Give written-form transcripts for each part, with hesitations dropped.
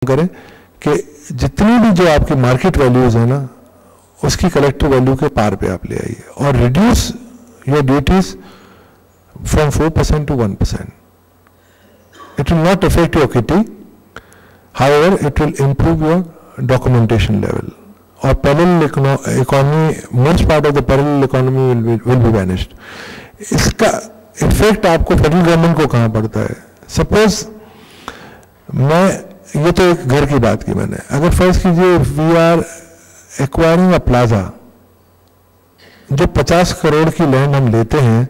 करें कि जितनी भी जो आपकी मार्केट वैल्यूज है ना, उसकी कलेक्टिव वैल्यू के पार पे आप ले आइए और reduce your duties from 4% to 1%. It will not affect your kitty. However, it will improve your documentation level. Or parallel economy, most part of the parallel economy will be vanished. इसका effect आपको federal government को कहाँ पड़ता है? Suppose ये तो एक घर की बात की मैंने, अगर फर्ज कीजिए we are acquiring a plaza, जो 50 करोड़ की लैंड हम लेते हैं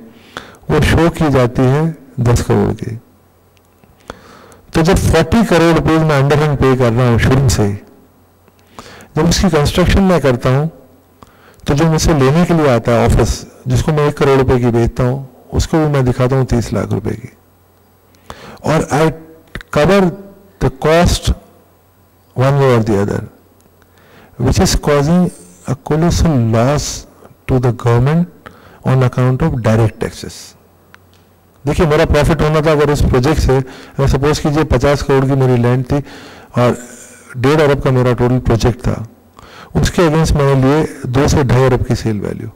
वो शो की जाती है 10 करोड़ की, तो जब 40 करोड़ रुपये मैं अंडरहैंड पे कर रहा हूँ शुरू से, जब उसकी कंस्ट्रक्शन मैं करता हूँ तो जो मुझसे लेने के लिए आता है ऑफिस, जिसको मैं 1 करोड़ रुपए की बेचता हूँ, उसको भी मैं दिखाता हूँ 30 लाख रुपए की, और I cover the cost one way or the other, which is causing a colossal loss to the government on account of direct taxes. देखिए मेरा प्रॉफिट होना था अगर उस प्रोजेक्ट से, अगर सपोज कीजिए 50 करोड़ की मेरी लैंड थी और 1.5 अरब का मेरा टोटल प्रोजेक्ट था, उसके अगेंस्ट मैंने लिए 2 से 2.5 अरब की सेल वैल्यू,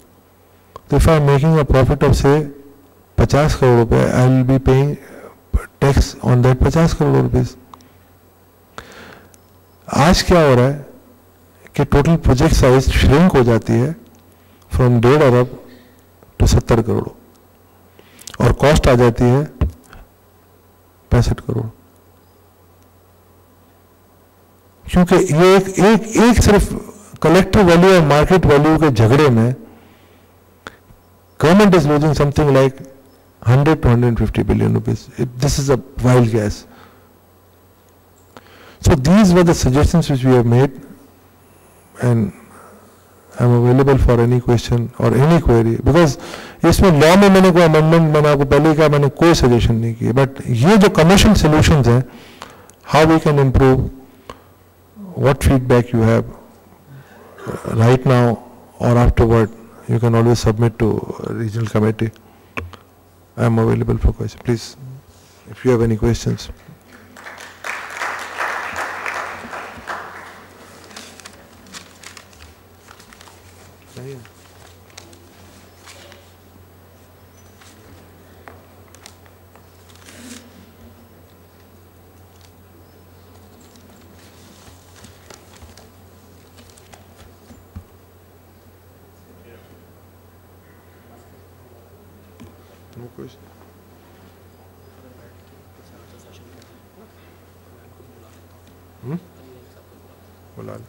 तो if I am making a profit of से 50 करोड़ रुपए, I will be paying tax on that 50 crore rupees. आज क्या हो रहा है कि टोटल प्रोजेक्ट साइज श्रिंक हो जाती है फ्रॉम 1.5 अरब टू 70 करोड़ और कॉस्ट आ जाती है 65 करोड़, क्योंकि ये एक सिर्फ कलेक्टिव वैल्यू और मार्केट वैल्यू के झगड़े में government is losing something like 100 to 150 billion rupees. This is a wild guess. So these were the suggestions which we have made, and I am available for any question or any query, because इसमें law में मैंने कोई amendment, मैंने आपको पहले कहा, मैंने कोई सजेशन नहीं किया, बट ये जो कमर्शियल सॉल्यूशंस हैं, how we can improve, what feedback you have right now और afterward, you can always submit to regional committee. I am available for questions. Please, if you have any questions. No question. बुला लो.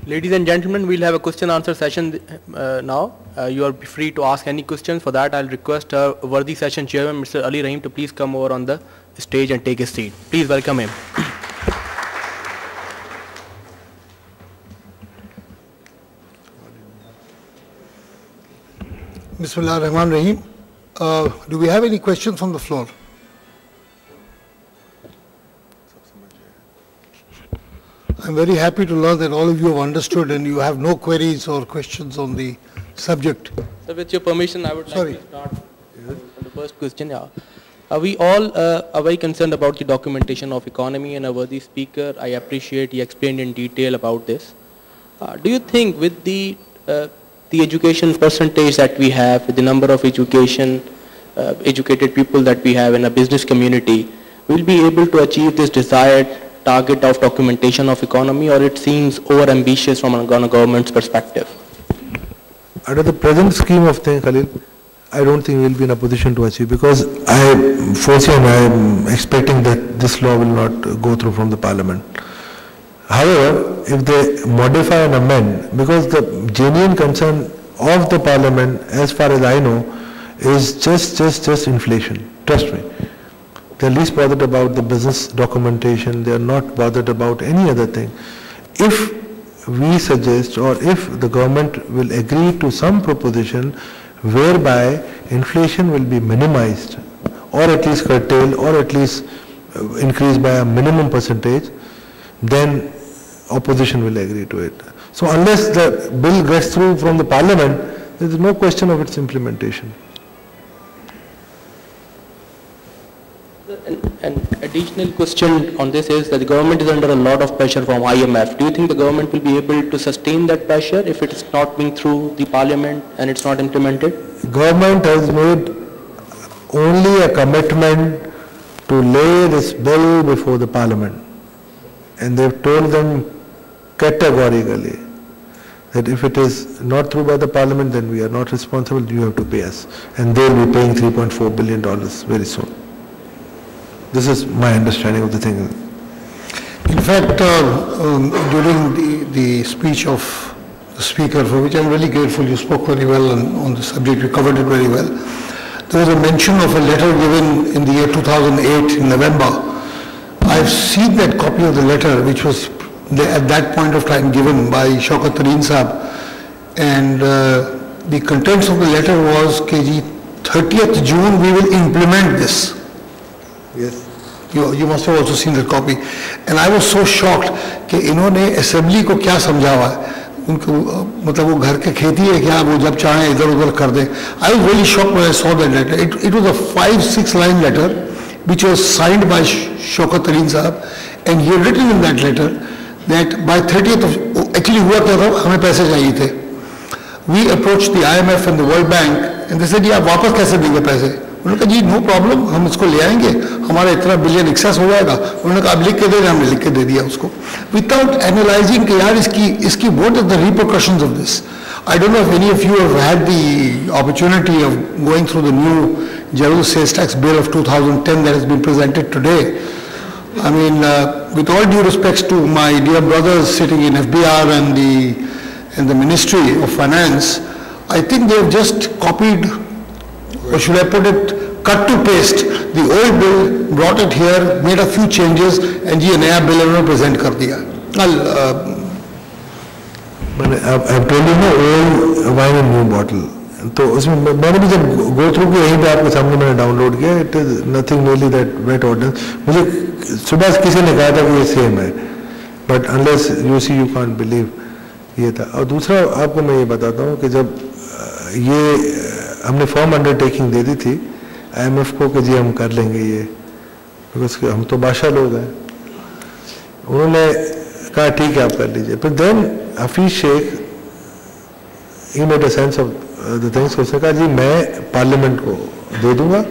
Ladies and gentlemen, we'll have a question answer session now. You are free to ask any questions. For that, I'll request worthy session chairman, Mr. Ali Rahim, to please come over on the stage and take his seat. Please welcome him. Bismillah ar-Rahman ar-Rahim. Do we have any questions from the floor? I'm very happy to learn that all of you have understood and you have no queries or questions on the subject. So with your permission, I would like to start on the first question. We all are very concerned about the documentation of economy, and a worthy speaker, I appreciate he explained in detail about this. Do you think with the education percentage that we have, with the number of educated people that we have in a business community, we'll be able to achieve this desired target of documentation of economy, or it seems over ambitious from a government's perspective? Under the present scheme of things, Khalil, I don't think we'll be in a position to achieve, because I foresee and I am expecting that this law will not go through from the parliament. However, if they modify and amend, because the genuine concern of the parliament, as far as I know, is just inflation. Trust me. They're least bothered about the business documentation. They're not bothered about any other thing. If we suggest, or if the government will agree to some proposition whereby inflation will be minimized, or at least curtailed, or at least increased by a minimum percentage, then opposition will agree to it. So unless the bill gets through from the parliament, there is no question of its implementation. An additional question on this is that the government is under a lot of pressure from IMF. Do you think the government will be able to sustain that pressure if it is not being through the parliament and it's not implemented? Government has made only a commitment to lay this bill before the parliament, and they've told them categorically that if it is not through by the parliament, then we are not responsible, you have to pay us, and they'll be paying $3.4 billion very soon. This is my understanding of the thing. In fact, during the speech of the speaker, for which I'm really grateful, you spoke very well on the subject, you covered it very well. There was a mention of a letter given in the year 2008 in November. I've seen that copy of the letter, which was at that point of time given by Shaukat Tareen Saab, and the contents of the letter was, KG, 30th June we will implement this. Yes. You must have also seen that copy. And I was so shocked कि इन्होंने assembly को क्या समझा हुआ है, उनको मतलब वो घर के खेती है क्या, वो जब चाहे इधर उधर कर दे. I was really shocked when I saw that letter. It was a 5-6 line letter which was signed by Shaukat Tareen Saab, and he had written in that letter that by 30th of, actually हुआ क्या था, हमें पैसे चाहिए थे. We approached the IMF and the World Bank and they said, ये आप वापस कैसे देंगे पैसे? उन्होंने कहा जी नो प्रॉब्लम, हम इसको ले आएंगे, हमारा इतना बिलियन एक्सेस हो जाएगा. उन्होंने कहा आप लिख के दे रहे, हमने लिख के दे दिया उसको, विदाउट एनालाइजिंग कि यार इसकी what is the repercussions of this. I don't know if any of you have had the opportunity of going through the new general sales tax bill of 2010 that has been presented today. I mean, with all due respects to my dear brothers sitting in FBR and the Ministry of Finance, I think they have just copied, or should I put it, cut to paste the old bill, brought it here, made a few changes, and ये नया bill उन्होंने present कर दिया. I've told you no old wine and new bottle. तो उसमें मैंने भी जब go through किया, यहीं पे आपके सामने मैंने डाउनलोड किया. It is nothing really that wet ordinance. मुझे सुबह किसी ने कहा था कि ये सेम है, but unless you see you can't believe, ये था. और दूसरा आपको मैं ये बताता हूँ कि जब ये हमने फॉर्म अंडरटेकिंग दे दी थी IMF को कि जी हम कर लेंगे ये, बिकॉज हम तो बादशाह लोग हैं, उन्होंने कहा ठीक है आप कर लीजिए. फिर then Hafeez Sheikh he made a sense of the things, उसने कहा जी मैं पार्लियामेंट को दे दूंगा.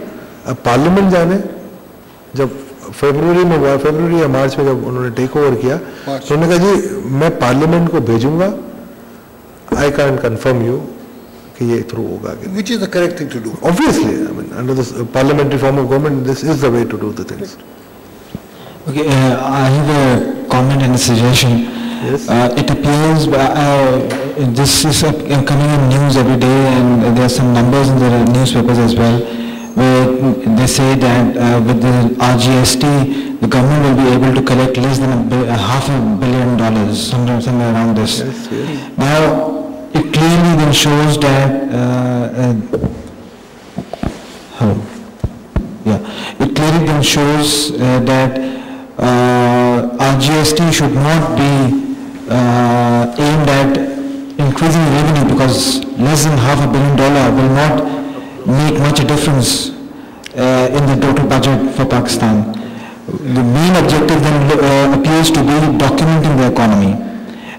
अब पार्लियामेंट जाने जब फरवरी में हुआ, फरवरी या मार्च में जब उन्होंने टेक ओवर किया, तो उन्होंने कहा जी मैं पार्लियामेंट को भेजूंगा, आई कैन कन्फर्म यू कि ये थ्रू होगा. Which is the correct thing to do. Obviously, I mean, under the parliamentary form of government, this is the way to do the things. Okay, I have a comment and a suggestion. Yes. It appears, this is coming in news every day, and there are some numbers in the newspapers as well, where they say that with the RGST, the government will be able to collect less than $500 million, somewhere around this. Yes, yes. Now, it clearly then shows that it clearly then shows that RGST should not be aimed at increasing revenue, because less than $500 million will not make much a difference in the total budget for Pakistan. The main objective then appears to be documenting the economy.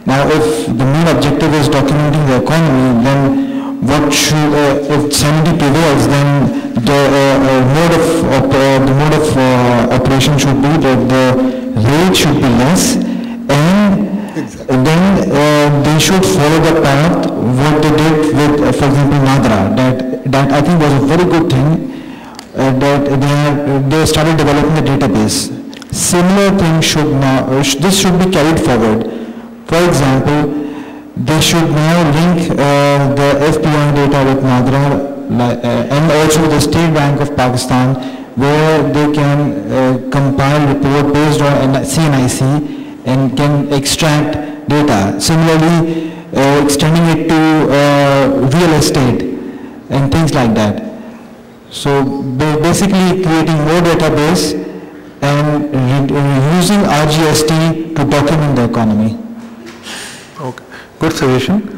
Now, if the main objective is documenting the economy, then what should, if sanity prevails, then the mode of operation should be that the rate should be less, and then they should follow the path what they did with, for example, Nadra. That I think was a very good thing. That they started developing a database. Similar thing should now, this should be carried forward. For example, they should now link the FPI data with Nadra and also the State Bank of Pakistan, where they can compile report based on CNIC and can extract data. Similarly, extending it to real estate and things like that. So basically creating more database and using RGST to document the economy. Okay. Good suggestion.